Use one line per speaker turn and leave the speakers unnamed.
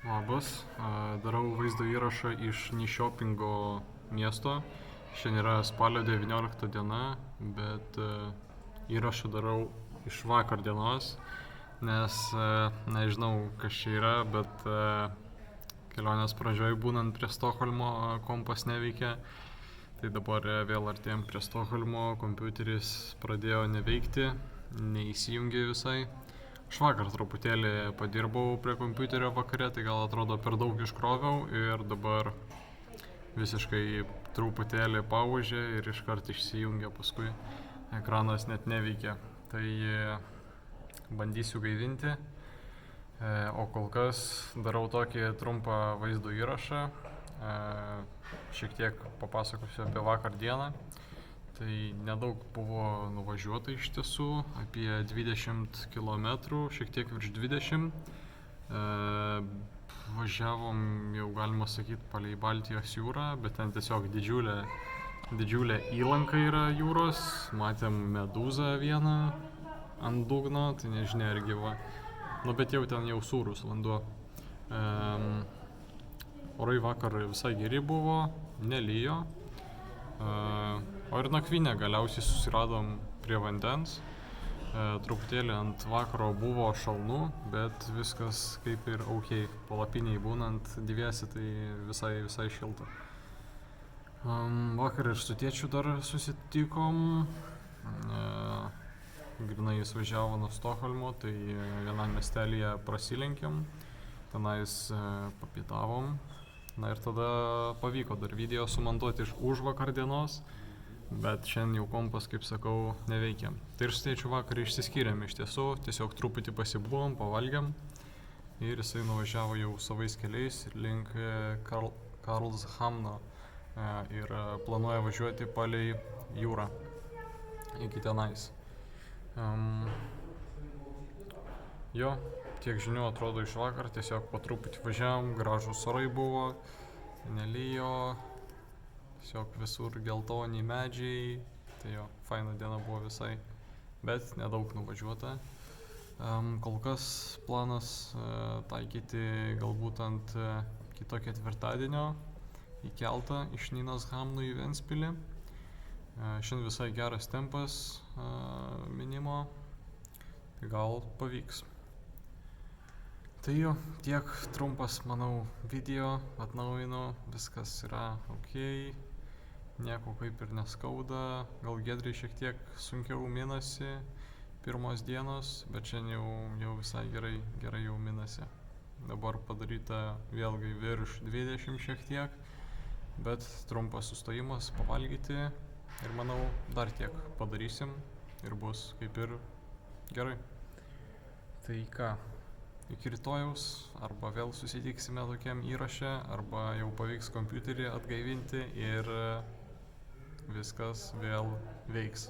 Labas, darau vaizdo įrašą iš Nyšopingo miesto. Šiandien yra spalio 19 diena, bet įrašą darau iš vakar dienos, nes nežinau, kas čia yra, bet kelionės pradžioj būnant prie Stokholmo kompas neveikia. Tai dabar vėl artėjom prie Stokholmo, kompiuteris pradėjo neveikti, neįsijungė visai. Aš vakar truputėlį padirbau prie kompiuterio vakare, tai gal atrodo per daug iškroviau ir dabar visiškai truputėlį paužė ir iškart išsijungė, paskui ekranas net neveikia. Tai bandysiu gaivinti, o kol kas darau tokį trumpą vaizdo įrašą, šiek tiek papasakosiu apie vakar dieną. Tai nedaug buvo nuvažiuota iš tiesų, apie 20 km, šiek tiek virš 20. Važiavom, jau galima sakyti, palei Baltijos jūrą, bet ten tiesiog didžiulė įlanka yra jūros. Matėm medūzą vieną ant dugno, tai nežinia ar gyva. Nu bet jau ten jau sūrus vanduo. Orai vakar visai geri buvo, nelijo. O ir nakvynę galiausiai susiradom prie vandens. Truputėlį ant vakaro buvo šalnų, bet viskas kaip ir ok. Palapiniai būnant dviesi, tai visai šilta. Vakar ir su tėčiu dar susitikom. Grynai jis važiavo nuo Stokholmo, tai vienam miestelyje prasilenkėm. Tenais papietavom. Na ir tada pavyko dar video sumontuoti iš užvakar dienos, bet šiandien jau kompas, kaip sakau, neveikia. Tai ir su tėčiu vakar išsiskyrėm iš tiesų, tiesiog truputį pasibuvom, pavalgėm ir jisai nuvažiavo jau savais keliais link Karlshamno ir planuoja važiuoti palei jūrą iki tenais. Jo, tiek žinių atrodo iš vakar, tiesiog po truputį važiavom, gražūs orai buvo, nelijo, tiesiog visur geltoni medžiai, tai jo, faina diena buvo visai, bet nedaug nuvažiuota. Kol kas planas taikyti galbūt ant kito ketvirtadienio į keltą iš Nynäshamno į Ventspilį. Šiandien visai geras tempas minimo, tai gal pavyks. Tai jo, tiek trumpas, manau, video, atnaujinu, viskas yra ok, nieko kaip ir neskauda, gal Giedrei šiek tiek sunkiau minasi pirmos dienos, bet šiandien jau visai gerai jau minasi. Dabar padaryta vėlgi virš 20 šiek tiek, bet trumpas sustojimas pavalgyti ir manau dar tiek padarysim ir bus kaip ir gerai. Tai ką? Iki rytojaus, arba vėl susitiksime tokiam įraše, arba jau pavyks kompiuterį atgaivinti ir viskas vėl veiks.